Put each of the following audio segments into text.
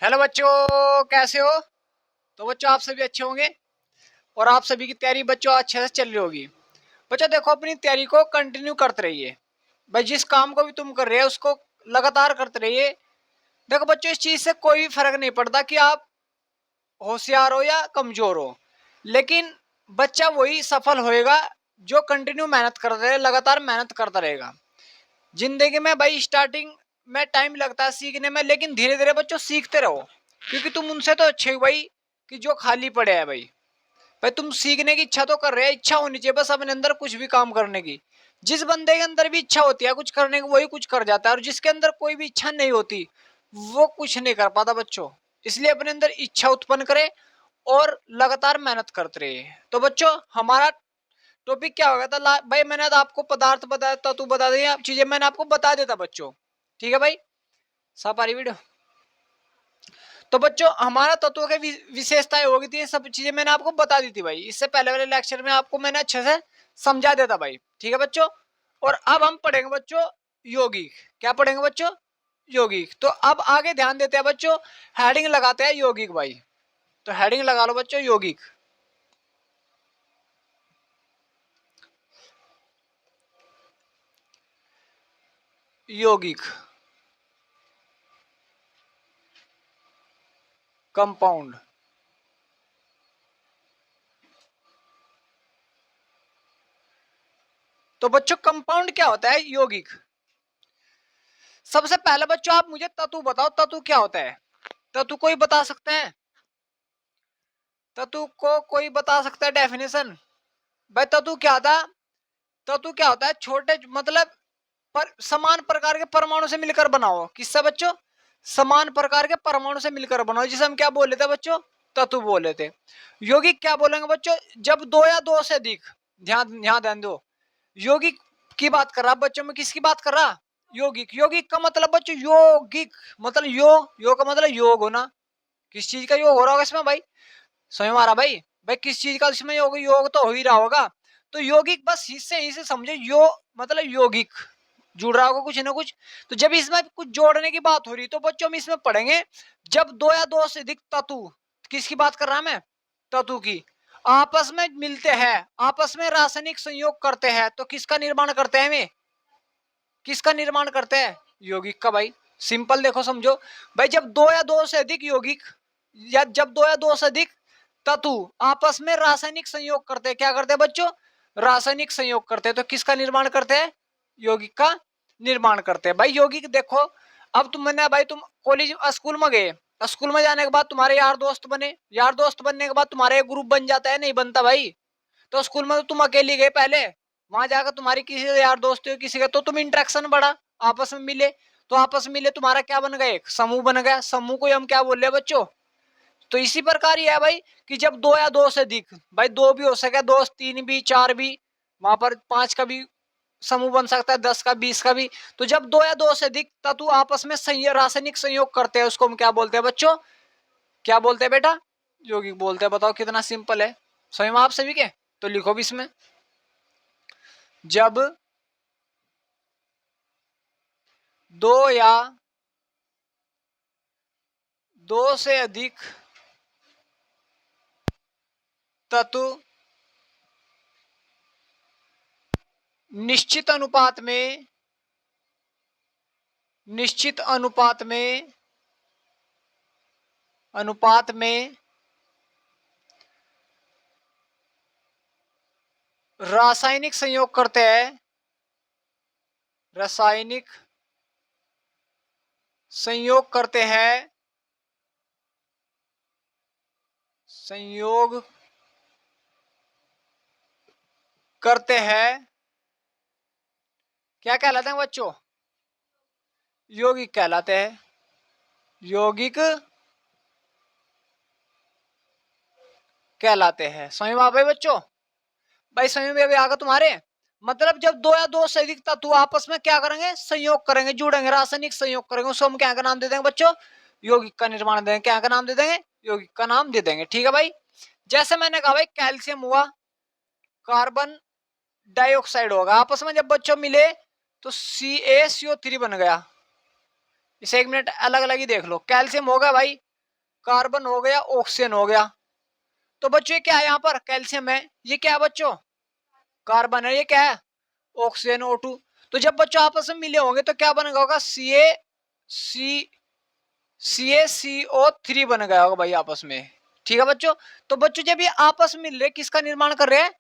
Hello बच्चों, कैसे हो? तो बच्चों आप सभी अच्छे होंगे और आप सभी की तैयारी बच्चों अच्छे से चल रही होगी। बच्चों देखो, अपनी तैयारी को कंटिन्यू करते रहिए। भाई जिस काम को भी तुम कर रहे हो उसको लगातार करते रहिए। देखो बच्चों, इस चीज से कोई फर्क नहीं पड़ता कि आप होशियार हो या कमजोर हो, लेकिन बच्चा वही सफल होएगा जो कंटिन्यू मेहनत करता रहे, लगातार मेहनत करता रहेगा। जिंदगी में भाई स्टार्टिंग में टाइम लगता है सीखने में, लेकिन धीरे धीरे बच्चों सीखते रहो, क्योंकि तुम उनसे तो अच्छे हो भाई कि जो खाली पड़े हैं। भाई भाई तुम सीखने की इच्छा तो कर रहे हैं, इच्छा होनी चाहिए बस अपने अंदर कुछ भी काम करने की। जिस बंदे के अंदर भी इच्छा होती है कुछ करने की वही कुछ कर जाता है, और जिसके अंदर कोई भी इच्छा नहीं होती वो कुछ नहीं कर पाता बच्चों। इसलिए अपने अंदर इच्छा उत्पन्न करे और लगातार मेहनत करते रहे। तो बच्चों हमारा टॉपिक क्या होगा था भाई, मैंने तो आपको पदार्थ बताया था, तू बता दें चीजें मैंने आपको बता देता बच्चों। ठीक है भाई, सब आ रही वीडियो। तो बच्चों हमारा तत्वों के विशेषताएं होगी थी, सब चीजें मैंने आपको बता दी थी भाई। इससे पहले वाले लेक्चर में आपको मैंने अच्छे से समझा देता भाई। ठीक है बच्चों, और अब हम पढ़ेंगे बच्चों यौगिक। क्या पढ़ेंगे बच्चों? यौगिक। तो अब आगे ध्यान देते हैं बच्चों, हेडिंग लगाते हैं यौगिक भाई। तो हेडिंग लगा लो बच्चों यौगिक। यौगिक कंपाउंड। तो बच्चों कंपाउंड क्या होता है? यौगिक। सबसे पहले बच्चों आप मुझे तत्व बताओ, तत्व क्या होता है? तत्व कोई बता सकते हैं? तत्व को कोई बता सकता है डेफिनेशन? भाई तत्व क्या था? तत्व क्या होता है? छोटे मतलब समान प्रकार के परमाणु से मिलकर बनाओ। किससे बच्चों? समान प्रकार के परमाणु से मिलकर बनाओ, जिसे हम क्या बोल लेते हैं बच्चों? तत्व बोल लेते। यौगिक क्या बोलेंगे बच्चों? जब दो या दो से अधिक। ध्यान दो, यौगिक की बात कर रहा बच्चों में, किसकी बात कर रहा? यौगिक। यौगिक का मतलब बच्चों, यौगिक मतलब योग का मतलब योग होना। किस चीज का योग हो रहा होगा इसमें भाई? समझ में आ रहा भाई? भाई किस चीज का इसमें योग? योग तो हो ही रहा होगा। तो यौगिक बस इससे ही से समझे, यो मतलब यौगिक जुड़ रहा होगा कुछ ना कुछ। तो जब इसमें कुछ जोड़ने की बात हो रही तो बच्चों हम इसमें पढ़ेंगे, जब दो या दो से अधिक तत्व, किसकी बात कर रहा मैं? तत्व की, आपस में मिलते हैं, आपस में रासायनिक संयोग करते हैं, तो किसका निर्माण करते हैं? वे किसका निर्माण करते हैं? यौगिक का भाई। सिंपल देखो समझो भाई, जब दो या दो से अधिक यौगिक या जब दो या दो से अधिक तत्व आपस में रासायनिक संयोग करते हैं, क्या करते हैं बच्चों? रासायनिक संयोग करते हैं, तो किसका निर्माण करते हैं? यौगिक का निर्माण करते हैं भाई। यौगिक देखो, अब तुमने भाई तुम कॉलेज स्कूल में गए, स्कूल में जाने के बाद तुम्हारे यार दोस्त बने, यार दोस्त बनने के बाद तुम्हारा एक ग्रुप बन जाता है, नहीं बनता भाई? तो स्कूल में तो तुम अकेली गए पहले, वहां जाकर तुम्हारी किसी से यार दोस्त हो, किसी का तो तुम इंटरेक्शन बढ़ा, आपस में मिले, तो आपस में मिले तुम्हारा क्या बन गया? एक समूह बन गया। समूह को हम क्या बोल रहे हैं बच्चों? तो इसी प्रकार ही है भाई कि जब दो या दो से अधिक, भाई दो भी हो सके, दो तीन भी चार भी, वहां पर पांच का भी समूह बन सकता है, 10 का 20 का भी। तो जब दो या दो से अधिक तत्व आपस में रासायनिक संयोग करते हैं उसको हम क्या बोलते हैं बच्चों? क्या बोलते हैं बेटा? यौगिक बोलते हैं। बताओ कितना सिंपल है, समझ में आप सभी के? तो लिखो भी इसमें, जब दो या दो से अधिक तत्व निश्चित अनुपात में निश्चित अनुपात में रासायनिक संयोग करते हैं, रासायनिक संयोग करते हैं, संयोग करते हैं, क्या कहलाते हैं बच्चों? यौगिक कहलाते हैं। यौगिक कहलाते हैं। समझ में आ गए बच्चों? भाई समझ में अभी आगा तुम्हारे? मतलब जब दो या दो से अधिक तत्व आपस में क्या करेंगे? संयोग करेंगे, जुड़ेंगे, रासायनिक संयोग करेंगे, उसको हम क्या का नाम दे देंगे बच्चों? यौगिक का निर्माण देंगे। क्या का नाम दे देंगे? यौगिक का नाम दे देंगे। ठीक है भाई। जैसे मैंने कहा भाई, कैल्शियम हुआ, कार्बन डाइऑक्साइड होगा, आपस में जब बच्चों मिले तो CaCO3 बन गया। इसे एक मिनट अलग अलग ही देख लो। कैल्शियम होगा भाई, कार्बन हो गया, ऑक्सीजन हो गया। तो बच्चों ये क्या है, यहाँ पर कैल्शियम है, ये क्या है बच्चों, कार्बन है, ये क्या है, ऑक्सीजन O2। तो जब बच्चों आपस में मिले होंगे तो क्या बनेगा होगा, CaCO3 बन गया होगा भाई आपस में। ठीक है बच्चों। तो बच्चों जब ये आपस में मिल रहे, किसका निर्माण कर रहे हैं,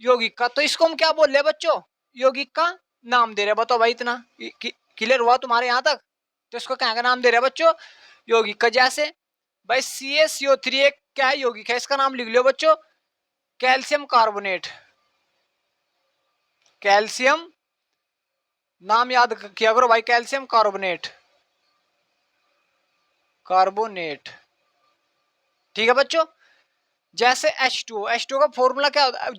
यौगिक का, तो इसको हम क्या बोल रहे हैं बच्चों, यौगिक का नाम दे रहे हैं। बताओ भाई, इतना क्लियर हुआ तुम्हारे यहां तक। तो इसको क्या का नाम दे रहे हैं बच्चों, यौगिक का। जैसे भाई CaCO3 एक क्या है, यौगिक है, इसका नाम लिख लो बच्चों, कैल्शियम कार्बोनेट। कैल्शियम नाम याद किया करो भाई, कैल्शियम कार्बोनेट, कार्बोनेट। ठीक है बच्चों। जैसे H2O का फॉर्मूला क्या होता है,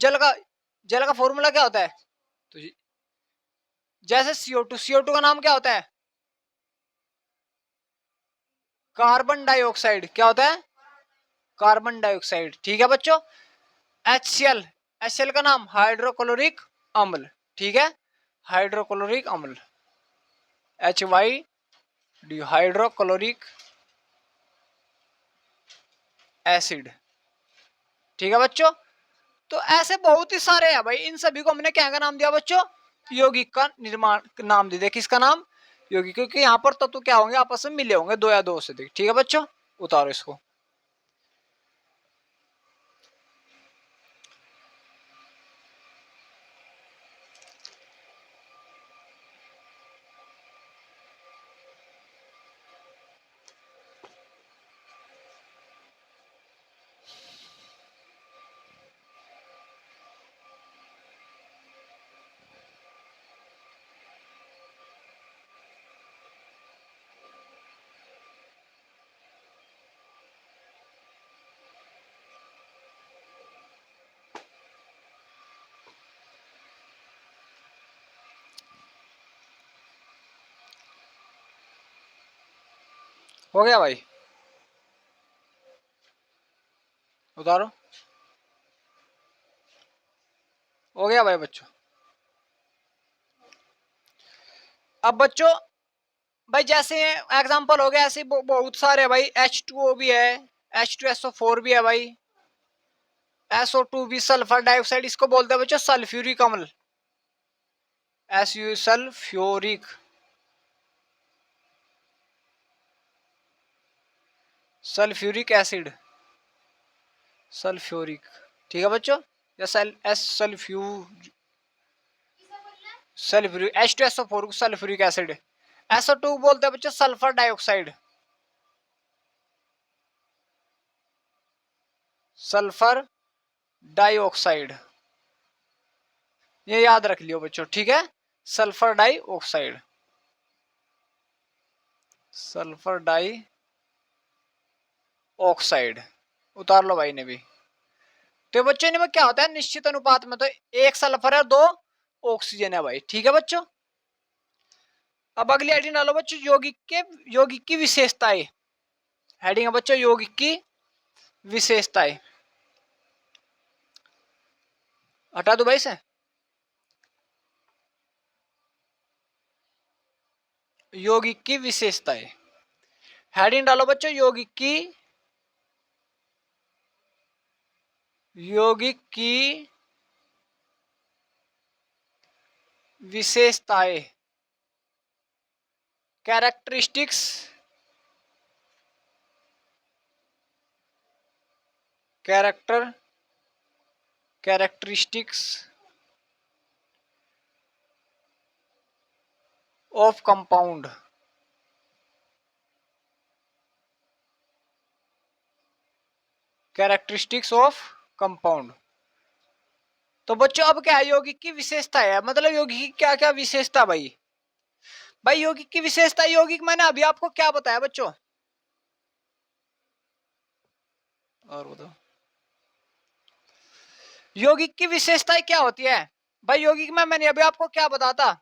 जल का फॉर्मूला क्या होता है, तो जैसे CO2 का नाम क्या होता है, कार्बन डाइऑक्साइड। क्या होता है, कार्बन डाइऑक्साइड। ठीक है बच्चों। HCl का नाम हाइड्रोक्लोरिक अम्ल। ठीक है, हाइड्रोक्लोरिक अम्ल, HYD, हाइड्रोक्लोरिक एसिड। ठीक है बच्चों। तो ऐसे बहुत ही सारे हैं भाई, इन सभी को हमने क्या का नाम दिया बच्चों, यौगिक का निर्माण नाम दे दिया। किसका नाम, यौगिक, क्योंकि यहाँ पर तत्व क्या होंगे, आपस में मिले होंगे, दो या दो से। ठीक है बच्चों, उतारो इसको। हो गया भाई, उतारो। हो गया भाई बच्चों। अब बच्चों भाई जैसे एग्जांपल हो गया, ऐसे बहुत सारे भाई, H2O भी है, H2SO4 भी है भाई, SO2 भी, सल्फर डाइऑक्साइड, इसको बोलते हैं बच्चों सल्फ्यूरिक अम्ल, सल्फ्यूरिक, सल्फ्यूरिक एसिड, सल्फ्यूरिक। ठीक है बच्चों, या sulphuric, H2SO4 sulphuric acid. SO2 बोलते हैं बच्चों सल्फर डाइऑक्साइड, सल्फर डाइऑक्साइड, ये याद रख लियो बच्चों। ठीक है, sulphur dioxide, sulphur dioxide, उतार लो भाई ने भी। तो बच्चों इनमें क्या होता है, निश्चित अनुपात में, तो एक सल्फर है, दो ऑक्सीजन है भाई। ठीक है बच्चों। अब अगली हेडिंग डालो बच्चों, यौगिक की विशेषताएं। हेडिंग है बच्चों, यौगिक की विशेषताएं। हटा दो भाई से, यौगिक की विशेषताएं। हेडिंग डालो बच्चों, यौगिक की विशेषताएं, characteristics, characteristics of compound, characteristics of compound. तो बच्चों अब क्या है, यौगिक की विशेषता है, मतलब यौगिक की क्या क्या विशेषता भाई। भाई यौगिक की विशेषता, यौगिक मैंने अभी आपको क्या बताया बच्चों, और बताओ यौगिक की विशेषताएं क्या होती है। भाई यौगिक में मैंने अभी आपको क्या बताता,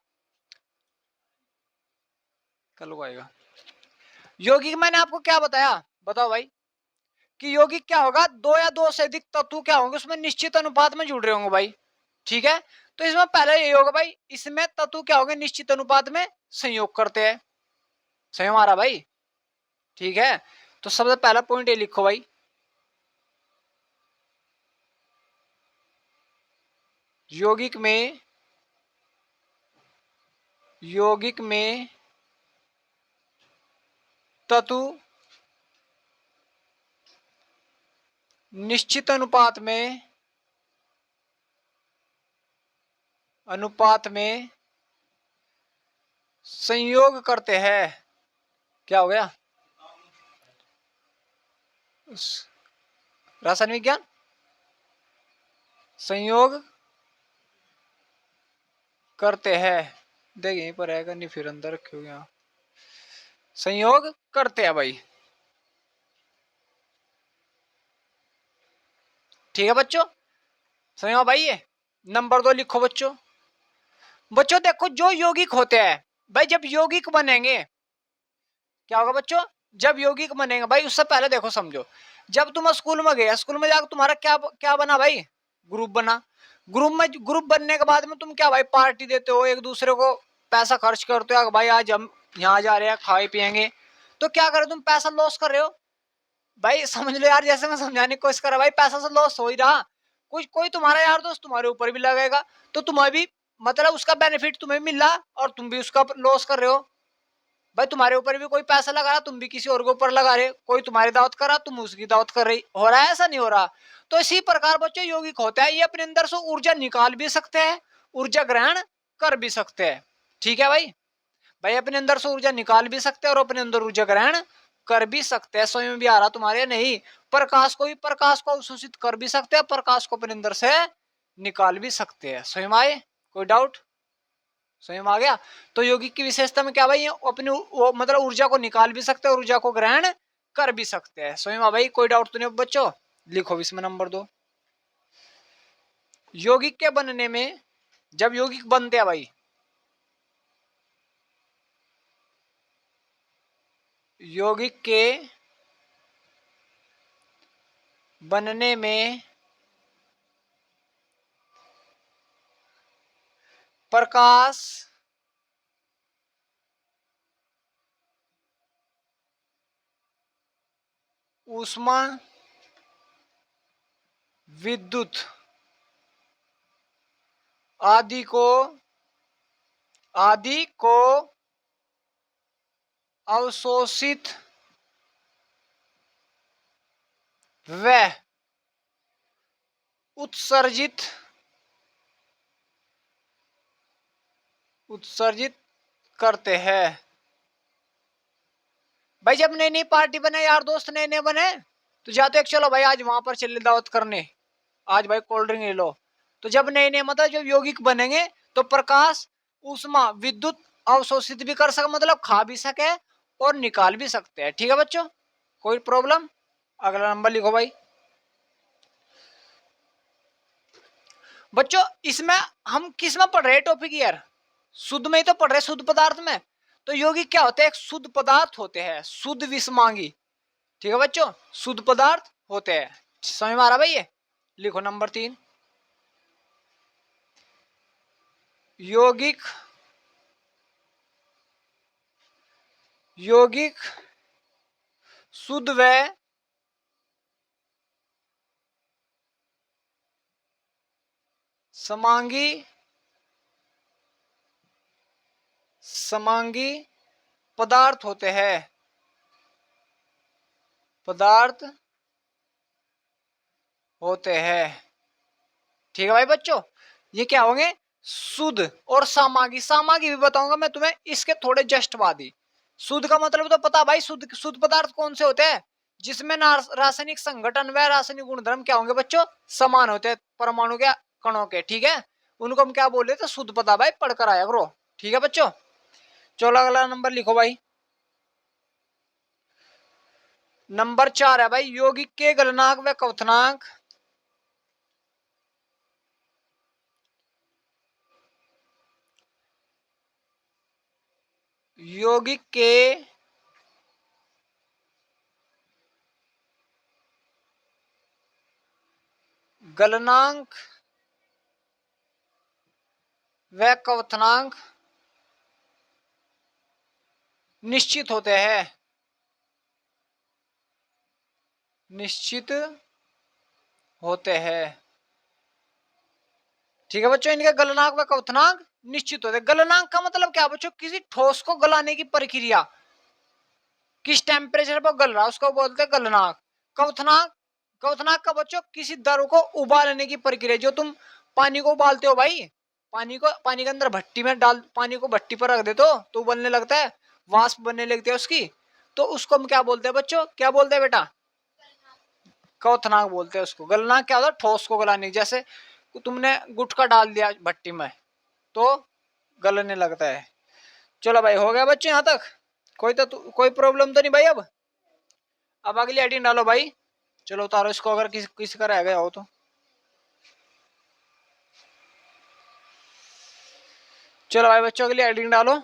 कल को आएगा। यौगिक मैंने आपको क्या बताया, बताओ भाई, कि यौगिक क्या होगा, दो या दो से अधिक तत्व क्या होंगे उसमें निश्चित अनुपात में जुड़ रहे होंगे भाई। ठीक है, तो इसमें पहले यही होगा भाई, इसमें तत्व क्या होंगे, निश्चित अनुपात में संयोग करते हैं। सही हमारा भाई। ठीक है, तो सबसे पहला पॉइंट ये लिखो भाई, यौगिक में तत्व निश्चित अनुपात में संयोग करते हैं। क्या हो गया? रासायनिक विज्ञान संयोग करते हैं। देख यहीं पर रहेगा, नहीं फिर अंदर रखे यहाँ। संयोग करते हैं भाई, ठीक है बच्चों। संयोग भाई ये नंबर 2 लिखो बच्चों। बच्चों देखो जो यौगिक होते हैं भाई, जब यौगिक बनेंगे क्या होगा बच्चों? जब यौगिक बनेंगे भाई, उससे पहले देखो समझो, जब तुम स्कूल में गए, स्कूल में जाकर तुम्हारा क्या क्या बना भाई? ग्रुप बना। ग्रुप बनने के बाद में तुम क्या भाई पार्टी देते हो, एक दूसरे को पैसा खर्च करते हो, भाई आज हम यहाँ जा रहे हैं खाए पियेंगे। तो क्या करे तुम? पैसा लॉस कर रहे हो भाई, समझ लो यार, जैसे मैं समझाने की कोशिश कर रहा भाई, पैसा से लॉस हो ही रहा। कोई तुम्हारा यार दोस्त तुम्हारे ऊपर भी लगेगा, तो तुम्हें भी मतलब उसका बेनिफिट तुम्हें मिल रहा और तुम भी उसका लॉस कर रहे हो भाई। तुम्हारे ऊपर भी कोई पैसा लगा रहा, तुम भी किसी और के ऊपर लगा रहे। कोई तुम्हारी दावत कर रहा, तुम उसकी दावत कर रही। हो रहा है ऐसा? नहीं हो रहा। तो इसी प्रकार बच्चों यौगिक होता है, ये अपने अंदर से ऊर्जा निकाल भी सकते हैं, ऊर्जा ग्रहण कर भी सकते हैं। ठीक है भाई, भाई अपने अंदर से ऊर्जा निकाल भी सकते हैं और अपने अंदर ऊर्जा ग्रहण कर भी सकते हैं। समझ में भी आ रहा तुम्हारे? नहीं, प्रकाश को अवशोषित कर भी सकते हैं, प्रकाश को अपने अंदर से निकाल भी सकते हैं। समझ में आए? कोई डाउट? समझ में आ गया? तो यौगिक की विशेषता में क्या भाई, अपनी मतलब ऊर्जा को निकाल भी सकते हैं और ऊर्जा को ग्रहण कर भी सकते हैं। समझ में भाई? कोई डाउट तो नहीं बच्चों? लिखो इसमें नंबर 2, यौगिक के बनने में, जब यौगिक बनते हैं भाई, यौगिक के बनने में प्रकाश, ऊष्मा, विद्युत आदि को अवशोषित व उत्सर्जित करते हैं। भाई जब नई नई पार्टी बने, यार दोस्त नए नए बने, तो या तो एक चलो भाई आज वहां पर चले दावत करने, आज भाई कोल्ड ड्रिंक ले लो। तो जब नए नए मतलब जब यौगिक बनेंगे तो प्रकाश, ऊष्मा, विद्युत अवशोषित भी कर सके, मतलब खा भी सके और निकाल भी सकते हैं। ठीक है बच्चों, कोई प्रॉब्लम? अगला नंबर लिखो भाई। बच्चों इसमें हम किस में पढ़ रहे हैं टॉपिक यार? शुद्ध में ही तो पढ़ रहे, शुद्ध पदार्थ में। तो यौगिक क्या होते हैं? एक शुद्ध पदार्थ होते हैं, शुद्ध विषमांगी। ठीक है बच्चों, शुद्ध पदार्थ होते हैं। समझ में आ रहा भाई? ये लिखो नंबर 3, यौगिक शुद्ध व समांगी पदार्थ होते हैं, ठीक है भाई बच्चों, ये क्या होंगे? शुद्ध और सामागी। सामागी भी बताऊंगा मैं तुम्हें इसके थोड़े जस्ट बाद ही। शुद्ध का मतलब तो पता भाई, शुद्ध पदार्थ कौन से होते हैं? जिसमें रासायनिक संगठन व रासायनिक गुणधर्म क्या होंगे बच्चों? समान होते हैं, परमाणु के, कणों के। ठीक है, उनको हम क्या बोल रहे थे? शुद्ध पदार्थ। भाई पढ़कर आया करो। ठीक है बच्चों, चलो अगला नंबर लिखो भाई। नंबर 4 है भाई, यौगिक के गलनांक व क्वथनांक। यौगिक के गलनांक व क्वथनांक निश्चित होते हैं। निश्चित होते हैं। ठीक है बच्चों, इनके गलनांक व क्वथनांक निश्चित होते हैं। गलनांक का मतलब क्या बच्चों, किसी ठोस को गलाने की प्रक्रिया, किस टेम्परेचर पर गल रहा है उसको बोलते हैं गलनांक। क्वथनांक, क्वथनांक का बच्चों किसी द्रव को उबालने की प्रक्रिया, जो तुम पानी को उबालते हो भाई, पानी के अंदर भट्टी में डाल, पानी को भट्टी पर रख देते हो तो उबलने लगता है, वाष्प बनने लगती है उसकी, तो उसको हम क्या बोलते हैं बच्चों, क्या बोलते हैं बेटा, क्वथनांक बोलते हैं उसको। गलनांक क्या होता है, ठोस को गलाने, जैसे तुमने गुटखा डाल दिया भट्टी में तो गलने लगता है। चलो भाई हो गया बच्चों यहाँ तक, कोई प्रॉब्लम तो नहीं भाई। अब अगली हेडिंग डालो भाई, चलो उतारो इसको, अगर किसी का रह गया हो तो। चलो भाई बच्चों अगली हेडिंग डालो,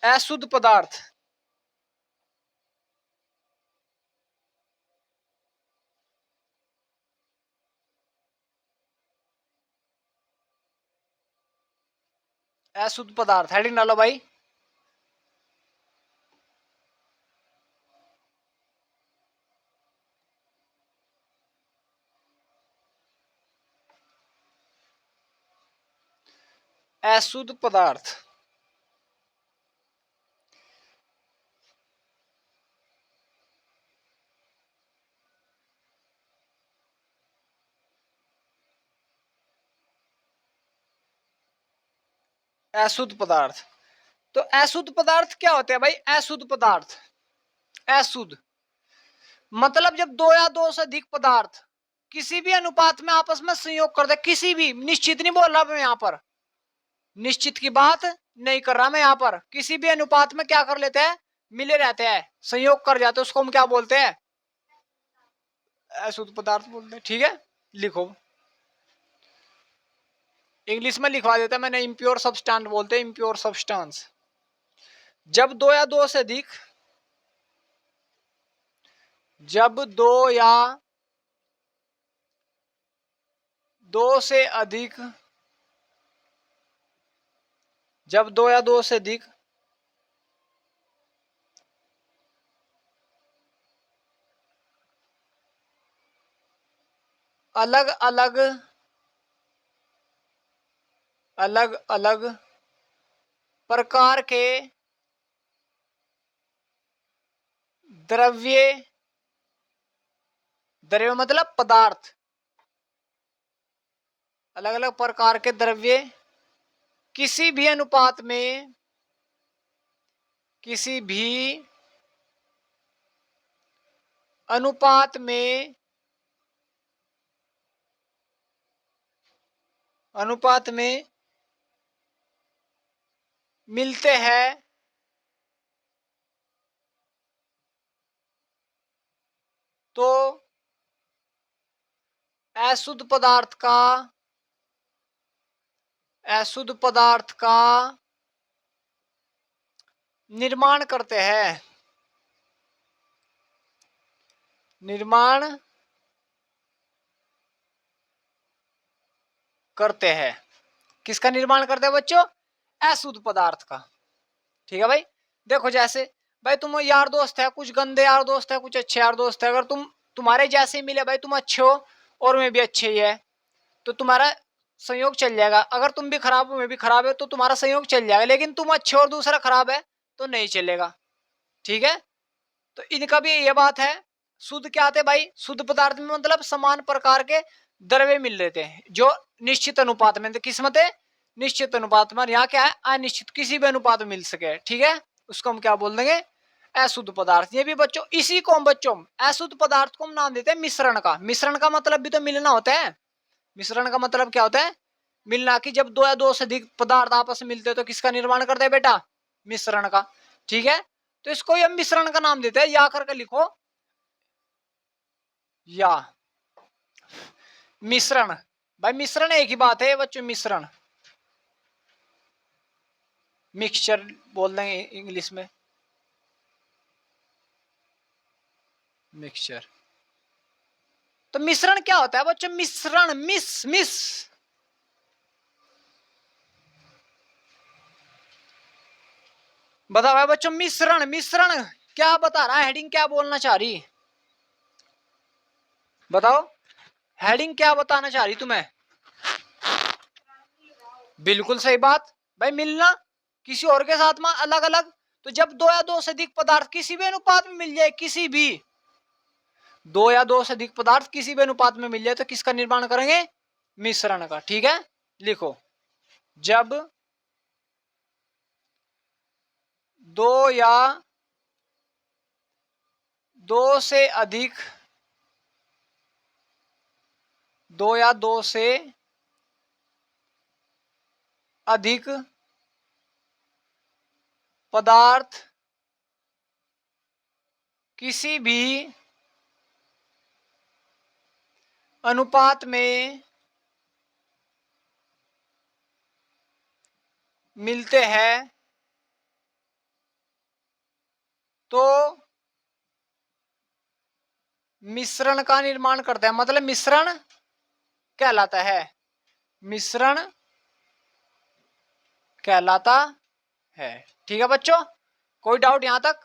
अशुद्ध पदार्थ। अशुद्ध पदार्थ हेडिंग डालो भाई। अशुद्ध पदार्थ, अशुद्ध पदार्थ। तो अशुद्ध पदार्थ क्या होते हैं भाई, अशुद्ध पदार्थ, अशुद्ध मतलब जब दो या दो से अधिक पदार्थ किसी भी अनुपात में आपस में संयोग करते, किसी भी, निश्चित नहीं बोल रहा मैं यहाँ पर, निश्चित की बात नहीं कर रहा मैं यहाँ पर, किसी भी अनुपात में क्या कर लेते हैं, मिले रहते हैं, संयोग कर जाते हैं, उसको हम क्या बोलते हैं, अशुद्ध पदार्थ बोलते हैं। ठीक है, लिखो, इंग्लिश में लिखवा देता मैंने, इम्प्योर सब्सटेंस बोलते हैं, इम्प्योर सब्सटेंस। जब दो या दो से अधिक, जब दो या दो से अधिक, जब दो या दो से अधिक अलग अलग, अलग अलग प्रकार के द्रव्य, द्रव्य मतलब पदार्थ, अलग अलग प्रकार के द्रव्य किसी भी अनुपात में, किसी भी अनुपात में, अनुपात में मिलते हैं, तो अशुद्ध पदार्थ का, अशुद्ध पदार्थ का निर्माण करते हैं, निर्माण करते हैं। किसका निर्माण करते हैं बच्चों, अशुद्ध पदार्थ का। ठीक है भाई, देखो जैसे भाई तुम यार दोस्त है, कुछ गंदे यार दोस्त है, कुछ अच्छे यार दोस्त है, अगर तुम्हारे जैसे मिले भाई, तुम अच्छे हो और मैं भी अच्छे ही है, तो तुम्हारा संयोग चल जाएगा। अगर तुम भी खराब हो मैं भी खराब है तो तुम्हारा संयोग चल जाएगा, लेकिन तुम अच्छे और दूसरा खराब है तो नहीं चलेगा। ठीक है, तो इनका भी ये बात है। शुद्ध क्या आते भाई, शुद्ध पदार्थ में मतलब समान प्रकार के द्रव्य मिल रहे थे जो निश्चित अनुपात में, किस्मत है निश्चित अनुपात में, यहाँ क्या है अनिश्चित, किसी भी अनुपात में मिल सके। ठीक है, उसको हम क्या बोल देंगे, अशुद्ध पदार्थ। ये भी बच्चों, इसी को हम बच्चों अशुद्ध पदार्थ को हम नाम देते हैं मिश्रण का। मिश्रण का मतलब भी तो मिलना होता है, मिश्रण का मतलब क्या होता है, मिलना, कि जब दो या दो से अधिक पदार्थ आपस में मिलते हैं तो किसका निर्माण करते हैं बेटा, मिश्रण का। ठीक है, तो इसको हम मिश्रण का नाम देते हैं, या करके लिखो, या मिश्रण। भाई मिश्रण एक ही बात है बच्चों, मिश्रण, मिक्सचर बोल देंगे इंग्लिश में, मिक्सचर। तो मिश्रण क्या होता है बच्चों, मिश्रण, मिस बताओ भाई बच्चों, मिश्रण, मिश्रण क्या बता रहा है, हेडिंग क्या बोलना चाह रही, बताओ हेडिंग क्या बताना चाह रही तुम्हें? बिल्कुल सही बात भाई, मिलना किसी और के साथ में अलग अलग। तो जब दो या दो से अधिक पदार्थ किसी भी अनुपात में मिल जाए, किसी भी दो या दो से अधिक पदार्थ किसी भी अनुपात में मिल जाए, तो किसका निर्माण करेंगे? मिश्रण का। ठीक है, लिखो जब दो या दो से अधिक, दो या दो से अधिक पदार्थ किसी भी अनुपात में मिलते हैं तो मिश्रण का निर्माण करते हैं, मतलब मिश्रण कहलाता है, मिश्रण कहलाता है। ठीक है बच्चों, कोई डाउट यहां तक?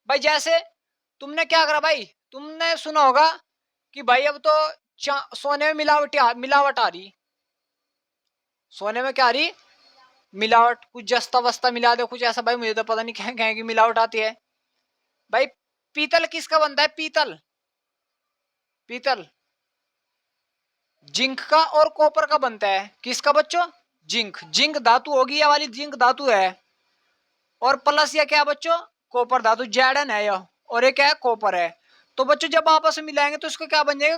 भाई जैसे तुमने क्या करा भाई, तुमने सुना होगा कि भाई अब तो सोने में मिलावट आ रही, सोने में क्या आ रही? मिलावट, कुछ जस्ता वस्ता मिला दो कुछ ऐसा, भाई मुझे तो पता नहीं क्या क्या की मिलावट आती है। भाई पीतल किसका बनता है? पीतल, पीतल जिंक का और कॉपर का बनता है। किसका बच्चों? जिंक, जिंक धातु होगी, ये वाली जिंक धातु है। और प्लस ये क्या है बच्चों? कॉपर धातु, जैडन है यह, और ये क्या है? कॉपर है। तो बच्चों जब आपस में मिलाएंगे तो इसको क्या बन जाएगा?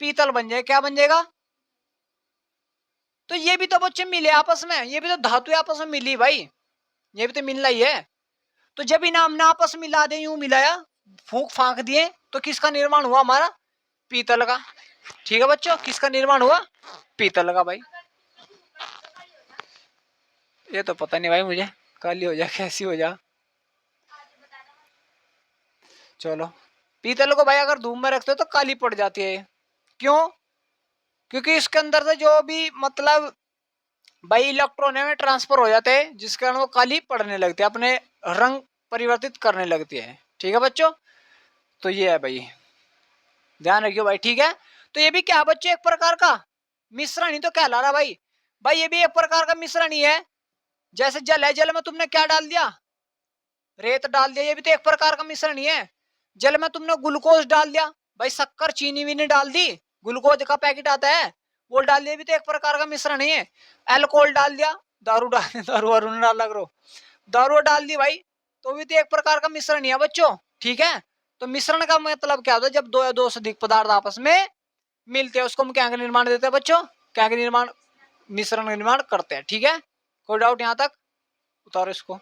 पीतल बन जाएगा। क्या बन जाएगा? तो ये भी तो बच्चे मिले आपस में, ये भी तो धातु आपस में मिली भाई, ये भी तो मिलना ही है। तो जब इन हमने आपस में मिला दे, यूं मिलाया, फूंक फांक दिए, तो किसका निर्माण हुआ? हमारा पीतल का। ठीक है बच्चों, किसका निर्माण हुआ? पीतल का। भाई ये तो पता नहीं भाई मुझे, काली हो जा कैसी हो जा। चलो, पीतल को भाई अगर धूप में रखते हो तो काली पड़ जाती है। क्यों? क्योंकि इसके अंदर से जो भी मतलब भाई इलेक्ट्रॉन है में ट्रांसफर हो जाते हैं, जिस कारण वो काली पड़ने लगती है, अपने रंग परिवर्तित करने लगती है। ठीक है बच्चों, तो ये है भाई, ध्यान रखियो भाई। ठीक है, तो ये भी क्या बच्चों? एक प्रकार का मिश्रण ही तो कहला रहा भाई। भाई ये भी एक प्रकार का मिश्रण ही है। जैसे जल है, जल में तुमने क्या डाल दिया? रेत डाल दिया, ये भी तो एक प्रकार का मिश्रण ही है। जल में तुमने ग्लूकोज डाल दिया, भाई शक्कर चीनी वीनी डाल दी, ग्लूकोज का पैकेट आता है वो डाल दिया, भी तो एक प्रकार का मिश्रण ही है। अल्कोहल डाल दिया, दारू डाल दिया, दारू वारू नहीं डाल लग रो, दारू डाल दी भाई, तो भी तो एक प्रकार का मिश्रण ही है बच्चों। ठीक है, तो मिश्रण का मतलब क्या होता है? जब दो या दो से अधिक पदार्थ आपस में मिलते हैं, उसको हम क्या का निर्माण देते हैं बच्चों? क्या का निर्माण? मिश्रण का निर्माण करते हैं। ठीक है, कोई डाउट यहां तक? उतारो इसको।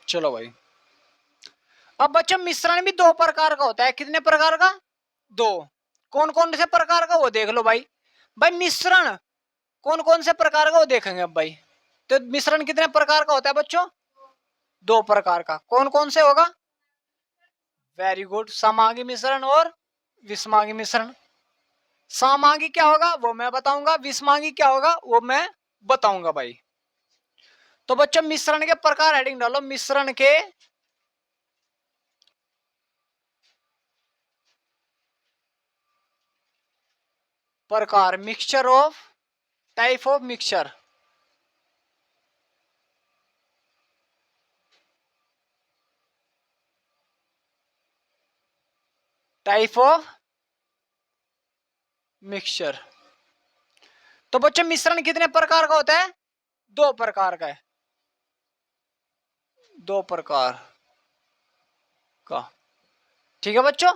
चलो भाई, अब बच्चों मिश्रण भी दो प्रकार का होता है। कितने प्रकार का? दो। कौन कौन से प्रकार का वो देख लो भाई। भाई मिश्रण कौन कौन से प्रकार का वो देखेंगे अब भाई। तो मिश्रण कितने प्रकार का होता है बच्चों? दो प्रकार का। कौन कौन से होगा? वेरी गुड, समांगी मिश्रण और विषमांगी मिश्रण। समांगी क्या होगा वो मैं बताऊंगा, विषमांगी क्या होगा वो मैं बताऊंगा भाई। तो बच्चों मिश्रण के प्रकार हेडिंग डालो, मिश्रण के प्रकार, mixture of, type of mixture. Type of mixture. तो बच्चों मिश्रण कितने प्रकार का होता है? दो प्रकार का है, दो प्रकार का। ठीक है बच्चों,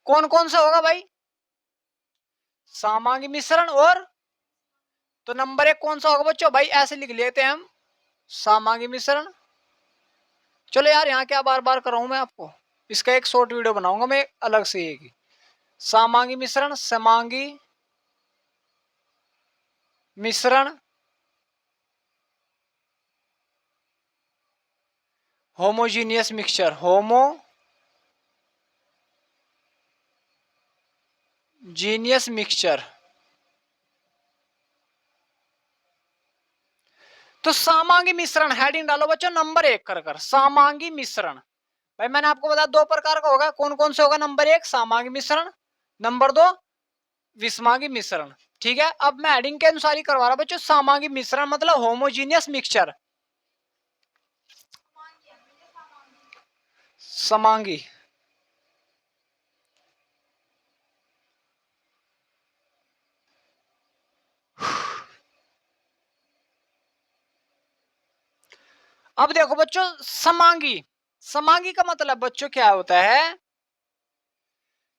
कौन कौन सा होगा भाई? सामांगी मिश्रण और, तो नंबर एक कौन सा होगा बच्चों? भाई ऐसे लिख लेते हैं हम, सामांगी मिश्रण। चलो यार यहाँ क्या बार बार कर रहा हूं मैं आपको, इसका एक शॉर्ट वीडियो बनाऊंगा मैं अलग से एक ही। समांगी मिश्रण, समांगी मिश्रण, होमोजीनियस मिक्सचर, होमोजीनियस मिक्सचर। तो समांगी मिश्रण हेडिंग डालो बच्चों नंबर 1 कर कर, समांगी मिश्रण। भाई मैंने आपको बताया दो प्रकार का होगा, कौन कौन से होगा? नंबर 1 समांगी मिश्रण, नंबर 2 विषमांगी मिश्रण। ठीक है, अब मैं हेडिंग के अनुसार ही करवा रहा हूं बच्चों। समांगी मिश्रण मतलब होमोजीनियस मिक्सचर, समांगी। अब देखो बच्चों, समांगी, समांगी का मतलब बच्चों क्या होता है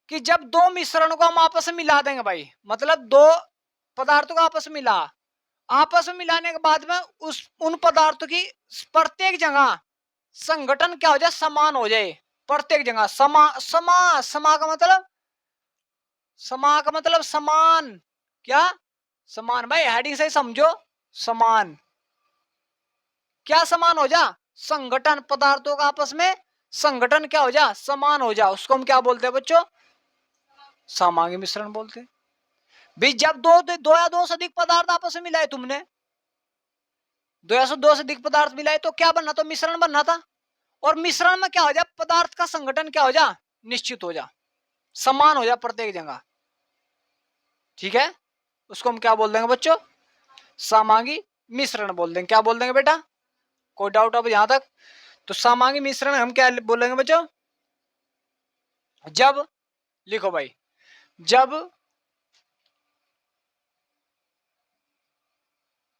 कि जब दो मिश्रण को हम आपस में मिला देंगे भाई, मतलब दो पदार्थों को आपस में मिलाने के बाद में उन पदार्थों की प्रत्येक जगह संगठन क्या हो जाए? समान हो जाए। प्रत्येक जगह समा का मतलब समान। क्या? समान। भाई हेडिंग से ही समझो, समान। क्या समान हो जा? संगठन, पदार्थों का आपस में संगठन क्या हो जा? समान हो जा। उसको हम क्या बोलते हैं बच्चों? समांगी मिश्रण बोलते हैं। भाई जब दो या दो से अधिक पदार्थ आपस में मिलाए तुमने, दो से अधिक पदार्थ मिलाए तो क्या बनना? तो मिश्रण बनना था। और मिश्रण में क्या हो जा? पदार्थ का संगठन क्या हो जा? निश्चित हो जा, समान हो जा प्रत्येक जगह। ठीक है, उसको हम क्या बोल देंगे बच्चों? समांगी मिश्रण बोल देंगे। क्या बोल देंगे बेटा? कोई डाउट अब यहां तक? तो समांगी मिश्रण हम क्या बोलेंगे बच्चों? जब, लिखो भाई, जब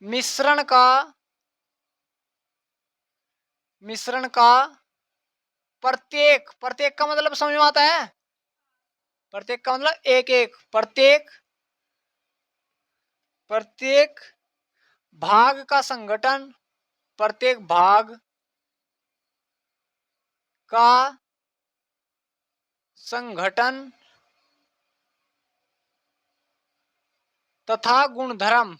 मिश्रण का प्रत्येक का मतलब समझ में आता है? प्रत्येक का मतलब एक एक, प्रत्येक भाग का संगठन, प्रत्येक भाग का संगठन तथा गुणधर्म।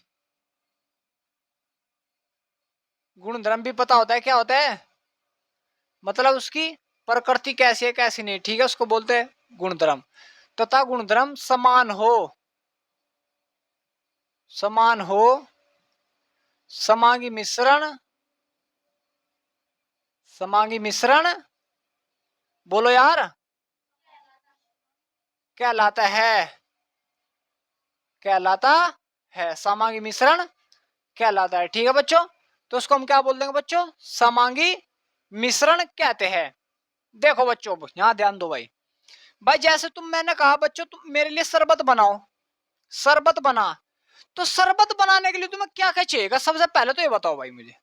गुणधर्म भी पता होता है क्या होता है? मतलब उसकी प्रकृति कैसी है कैसी नहीं। ठीक है, उसको बोलते हैं गुणधर्म। तथा गुणधर्म समान हो, समांगी मिश्रण बोलो यार, कहलाता है समांगी मिश्रण कहलाता है। ठीक है बच्चों, तो उसको हम क्या बोल देंगे बच्चों? समांगी मिश्रण कहते हैं। देखो बच्चों यहां ध्यान दो भाई। भाई जैसे मैंने कहा बच्चों तुम मेरे लिए शरबत बनाओ, शरबत बना। तो शरबत बनाने के लिए तुम्हें क्या क्या चाहिएगा? सबसे पहले तो ये बताओ भाई मुझे।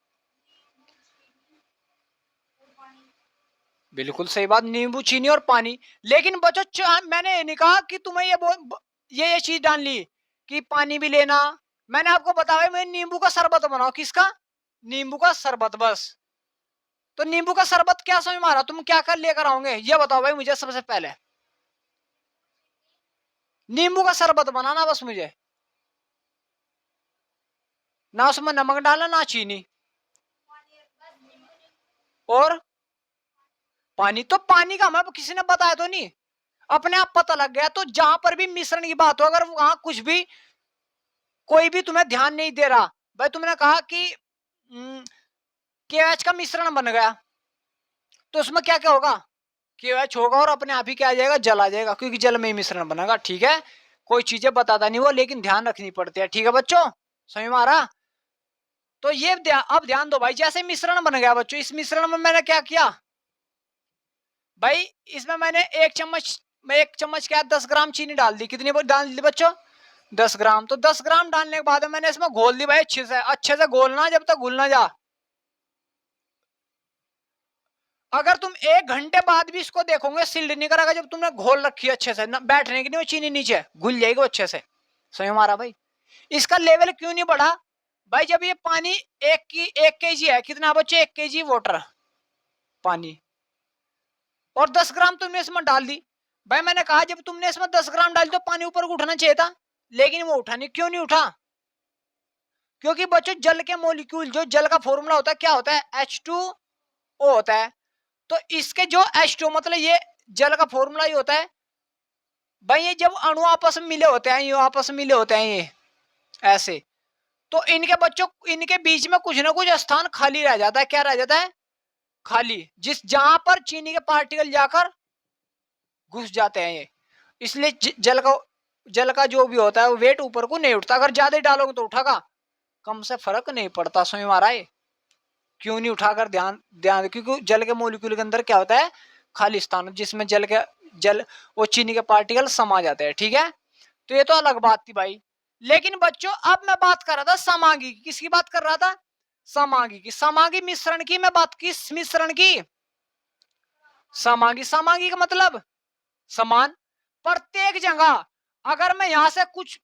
बिल्कुल सही बात, नींबू, चीनी और पानी। लेकिन बच्चों मैंने ये नहीं कहा कि तुम्हें ये चीज डालनी कि पानी भी लेना। मैंने आपको बताया मैं नींबू का शरबत बनाओ। किसका? नींबू का शरबत, बस। तो नींबू का शरबत क्या समझ में आ रहा? तुम क्या कर लेकर आओगे ये बताओ भाई मुझे सबसे पहले। नींबू का शरबत बनाना बस मुझे, ना उसमें नमक डालना ना चीनी, और पानी। तो पानी का हमें किसी ने बताया तो नहीं, अपने आप पता लग गया। तो जहां पर भी मिश्रण की बात हो, अगर वहां कुछ भी कोई भी तुम्हें ध्यान नहीं दे रहा, भाई तुमने कहा कि KOH का मिश्रण बन गया, तो उसमें क्या क्या होगा? KOH होगा और अपने आप ही क्या आ जाएगा? जल आ जाएगा, क्योंकि जल में ही मिश्रण बनेगा। ठीक है, कोई चीजें बताता नहीं वो, लेकिन ध्यान रखनी पड़ती है। ठीक है बच्चों, समझ में आ रहा? तो ये अब ध्यान दो भाई, जैसे मिश्रण बन गया बच्चों, इस मिश्रण में मैंने क्या किया भाई? इसमें मैंने एक चम्मच क्या 10 ग्राम चीनी डाल दी। कितनी डाल दी बच्चों? 10 ग्राम। तो 10 ग्राम डालने के बाद मैंने इसमें घोल दी भाई, अच्छे से घोलना जब तक घुल ना जा। अगर तुम 1 घंटे बाद भी इसको देखोगे सिल्ड नहीं करेगा, जब तुमने घोल रखी है अच्छे से ना, बैठने की नहीं वो चीनी नीचे घुल जाएगी वो अच्छे से। समझ में आ रहा भाई? इसका लेवल क्यों नहीं बढ़ा भाई? जब ये पानी 1 kg है, कितना बच्चे? 1 kg वाटर पानी, और 10 ग्राम तुमने इसमें डाल दी। भाई मैंने कहा जब तुमने इसमें 10 ग्राम डाल तो पानी ऊपर को उठना चाहिए था, लेकिन वो उठा नहीं। क्यों नहीं उठा? क्योंकि बच्चों जल के मॉलिक्यूल, जो जल का फॉर्मूला होता है क्या होता है, H2O होता है। तो इसके जो H2 मतलब ये जल का फॉर्मूला ही होता है भाई। ये जब अणु आपस में मिले होते हैं, ये आपस में मिले होते हैं ये ऐसे, तो इनके बच्चों, इनके बीच में कुछ ना कुछ स्थान खाली रह जाता है। क्या रह जाता है? खाली, जिस जहां पर चीनी के पार्टिकल जाकर घुस जाते हैं ये। इसलिए जल का जो भी होता है वो वेट ऊपर को नहीं उठता। अगर ज्यादा डालोगे तो उठागा, कम से फर्क नहीं पड़ता। समझ में आ रहा है? क्यों नहीं उठाकर ध्यान ध्यान, क्योंकि जल के मॉलिक्यूल के अंदर क्या होता है, खाली स्थान, जिसमें जल वो चीनी के पार्टिकल समा जाते हैं। ठीक है, तो ये तो अलग बात थी भाई। लेकिन बच्चों अब मैं बात कर रहा था समांगी की। किसकी बात कर रहा था? समांगी की। समांगी मिश्रण की मैं बात, किस मिश्रण की? समांगी। समांगी का मतलब समान। प्रत्येक जगह अगर मैं यहां से कुछ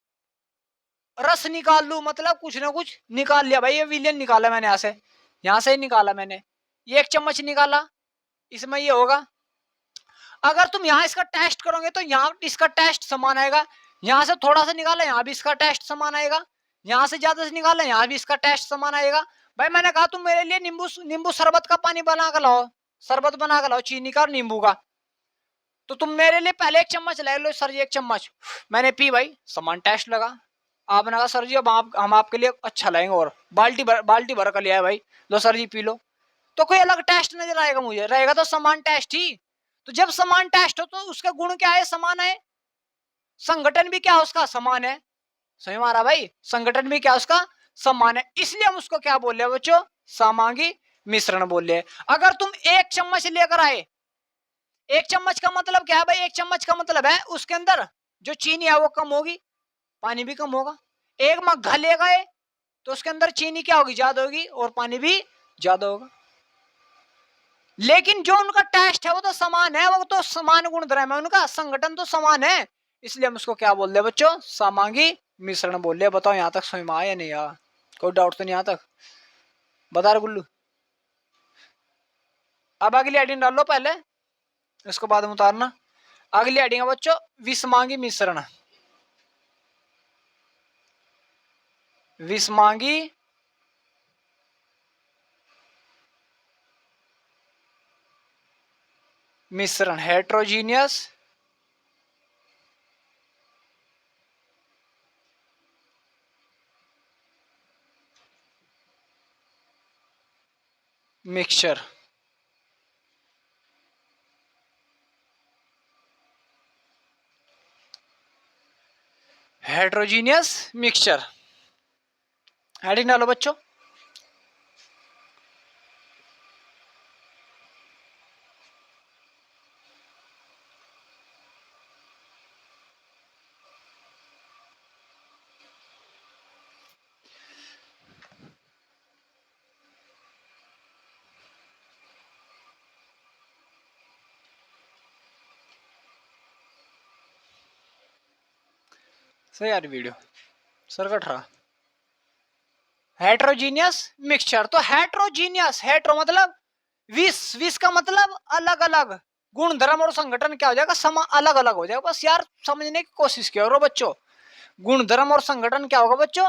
रस निकाल लू, मतलब कुछ ना कुछ निकाल लिया भाई, ये विलियन निकाला मैंने यहां से ही निकाला मैंने, ये 1 चम्मच निकाला, इसमें ये होगा। अगर तुम यहाँ इसका टेस्ट करोगे तो यहाँ इसका टेस्ट समान आएगा। यहाँ से थोड़ा सा निकाला, यहाँ भी इसका टेस्ट समान आएगा। यहाँ से ज्यादा से निकाला, यहाँ भी इसका टेस्ट समान आएगा। भाई मैंने कहा तुम मेरे लिए नींबू नींबू शरबत का पानी बना कर लाओ, शरबत बना कर लाओ चीनी का और नींबू का। तो तुम मेरे लिए पहले 1 चम्मच ले लो सर जी, 1 चम्मच। मैंने पी भाई, समान टेस्ट लगा। आपने कहा सर जी अब हम आपके लिए अच्छा लाएंगे, और बाल्टी भर कर लिया है भाई, लो सर जी पी लो। तो कोई अलग टेस्ट नजर आएगा मुझे? रहेगा तो समान टेस्ट ही। तो जब समान टेस्ट हो तो उसका गुण क्या है? समान है। संगठन भी क्या उसका? समान है। सही मारा भाई, संगठन भी क्या उसका? समान है। इसलिए हम उसको क्या बोल रहे हैं बच्चों? समांगी मिश्रण बोल रहे हैं। अगर तुम 1 चम्मच लेकर आए, 1 चम्मच का मतलब क्या है भाई? 1 चम्मच का मतलब है उसके अंदर जो चीनी है वो कम होगी, पानी भी कम होगा। एक मग्घा ले गए तो उसके अंदर चीनी क्या होगी? ज्यादा होगी, और पानी भी ज्यादा होगा। लेकिन जो उनका टेस्ट है वो तो समान है, वो तो समान गुणधर्म है उनका, संगठन तो समान है। इसलिए हम उसको क्या बोल रहे हैं बच्चों? समांगी मिश्रण बोल रहे हैं। बताओ यहाँ तक समझ में आया या नहीं आया? कोई डाउट तो नहीं यहाँ तक? बता रहे गुल्लू? अब अगली हेडिंग डाल लो पहले, उसको बाद में उतारना। अगली हेडिंग है बच्चों विषमांगी मिश्रण। विषमांगी मिश्रण, heterogeneous mixture. Heterogeneous mixture heading डालो बच्चों। सही यार वीडियो सर कट रहा। हेट्रोजीनियस मिक्सचर, तो हेट्रोजीनियस, हेट्रो मतलब विष, विष का मतलब अलग अलग, गुण धर्म और संगठन क्या हो जाएगा? समा अलग अलग हो जाएगा। बस यार समझने की कोशिश करो बच्चों, गुण धर्म और संगठन क्या होगा बच्चों?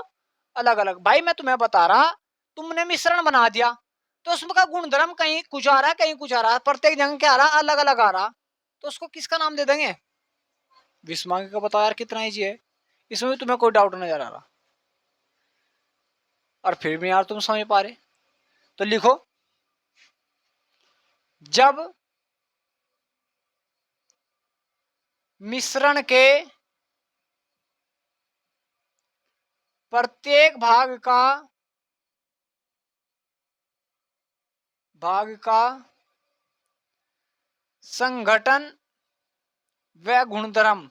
अलग अलग। भाई मैं तुम्हें बता रहा, तुमने मिश्रण बना दिया तो उसमें का गुण धर्म कहीं कुछ आ रहा है, कहीं कुछ आ रहा है, प्रत्येक जगह क्या आ रहा है? अलग अलग आ रहा। तो उसको किसका नाम दे देंगे? विषमांगी का। बताओ यार कितना ईजी है, इसमें भी तुम्हें कोई डाउट नजर आ रहा? और फिर भी यार तुम समझ पा रहे? तो लिखो, जब मिश्रण के प्रत्येक भाग का संगठन व गुणधर्म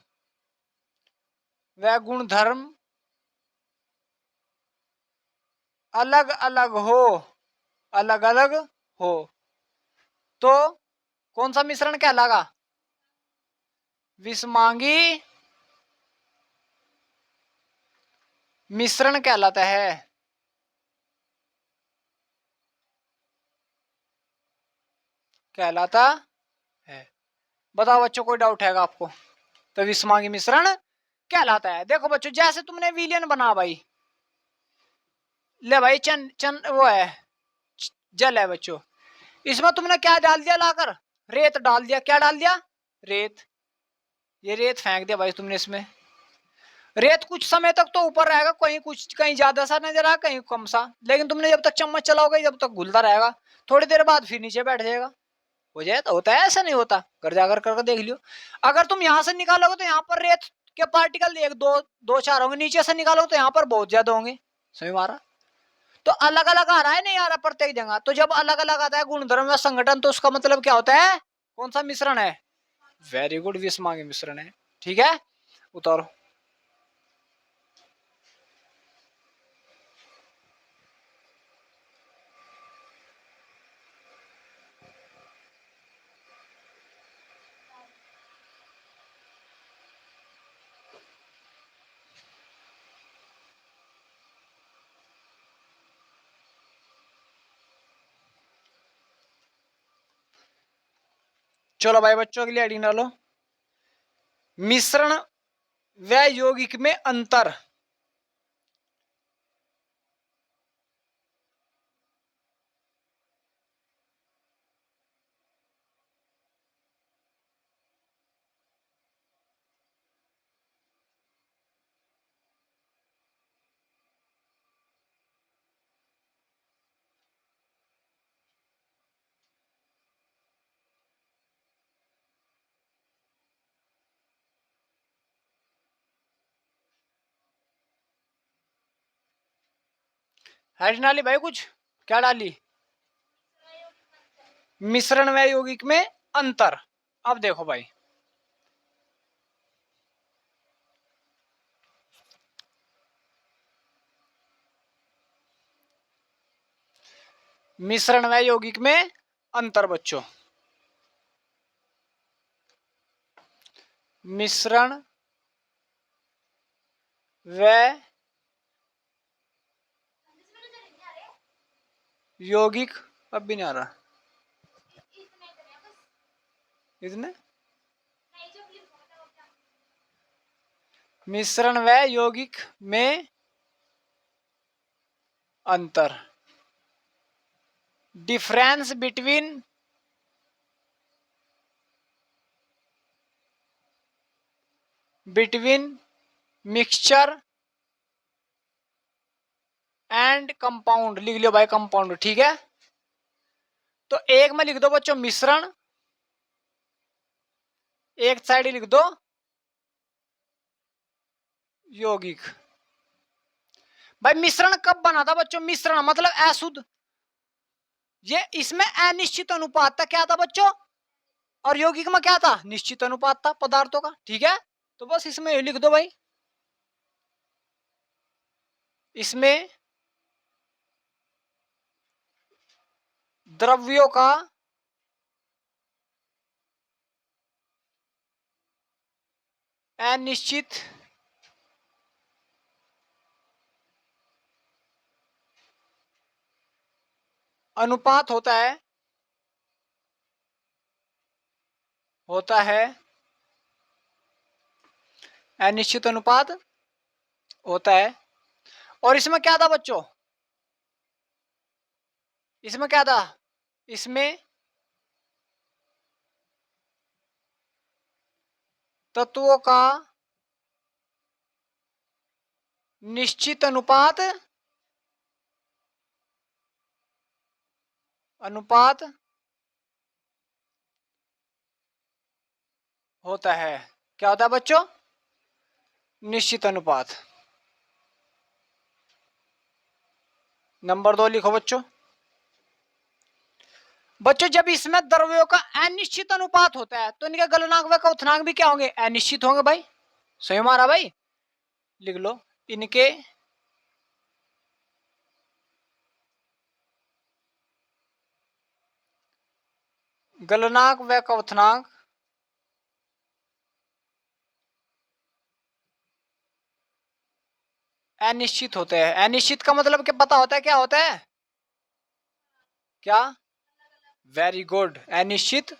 अलग अलग हो, अलग अलग हो, तो कौन सा मिश्रण कहलागा? विषमांगी मिश्रण कहलाता है। कहलाता है। बताओ बच्चों, कोई डाउट है आपको? तो विषमांगी मिश्रण कहलाता है। देखो बच्चों, जैसे तुमने विलयन बना भाई, ले भाई चन चन वो है जल है बच्चों, इसमें तुमने क्या डाल दिया लाकर? रेत डाल दिया। क्या डाल दिया? रेत। ये रेत फेंक दिया भाई तुमने इसमें। रेत कुछ समय तक तो ऊपर रहेगा, कहीं कुछ कहीं ज्यादा सा नजर आएगा, कहीं कम सा, लेकिन तुमने जब तक चम्मच चलाओगे जब तक घुलता रहेगा, थोड़ी देर बाद फिर नीचे बैठ जाएगा। हो जाए तो होता है, ऐसा नहीं होता, घर जाकर करके देख लियो। अगर तुम यहाँ से निकालोगे तो यहाँ पर रेत के पार्टिकल एक दो दो चार होंगे, नीचे से निकालोगे तो यहाँ पर बहुत ज्यादा होंगे। समझ मारा? तो अलग अलग आ रहा है, नहीं आ रहा प्रत्येक जगह। तो जब अलग अलग आता है गुणधर्म या संगठन, तो उसका मतलब क्या होता है? कौन सा मिश्रण है? वेरी गुड, विषमांगी मिश्रण है। ठीक है, उतारो। चलो भाई बच्चों के लिए हेडिंग डालो, मिश्रण व यौगिक में अंतर। हेडिंग डाली भाई कुछ? क्या डाली? मिश्रण व यौगिक में अंतर। अब देखो भाई, मिश्रण व यौगिक में अंतर बच्चों, मिश्रण व यौगिक, अब भी नहीं आ रहा इतने, मिश्रण व यौगिक में अंतर, difference between mixture and compound. लिख लो भाई कंपाउंड, ठीक है। तो एक में लिख दो बच्चों मिश्रण, एक साइड लिख दो यौगिक। भाई मिश्रण कब बना था बच्चों? मिश्रण मतलब अशुद्ध, ये इसमें अनिश्चित अनुपात था। क्या था बच्चों? और यौगिक में क्या था? निश्चित अनुपात था पदार्थों का। ठीक है, तो बस इसमें लिख दो भाई, इसमें द्रव्यों का अनिश्चित अनुपात होता है अनिश्चित अनुपात होता है। और इसमें क्या था बच्चों? इसमें क्या था? इसमें तत्वों का निश्चित अनुपात होता है। क्या होता है बच्चों? निश्चित अनुपात। नंबर 2 लिखो बच्चों। बच्चों जब इसमें द्रव्यों का अनिश्चित अनुपात होता है तो इनके गलनांक व क्वथनांक भी क्या होंगे? अनिश्चित होंगे भाई। सही मारा भाई, लिख लो इनके गलनांक व क्वथनांक अनिश्चित होते हैं। अनिश्चित का मतलब क्या पता होता है? क्या होता है? क्या? वेरी गुड, अनिश्चित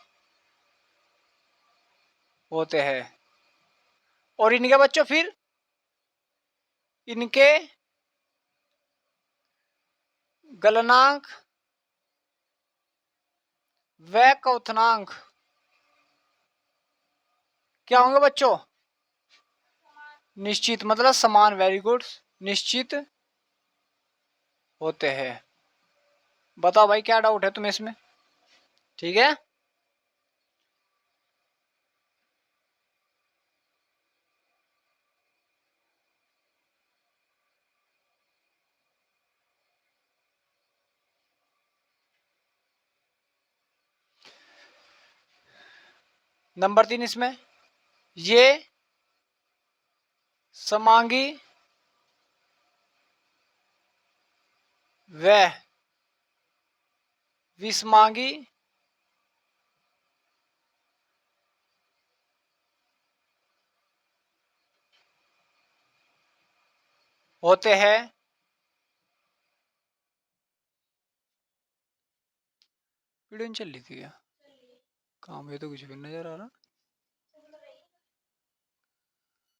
होते हैं। और इनके बच्चों फिर इनके गलनांक व क्वथनांक क्या होंगे बच्चों? निश्चित, मतलब समान। वेरी गुड, निश्चित होते हैं। बताओ भाई क्या डाउट है तुम्हें इसमें? ठीक है। नंबर 3 इसमें, ये समांगी व विषमांगी होते हैं। वीडियो नहीं चल रही थी क्या? काम, ये तो कुछ भी नजर आ रहा।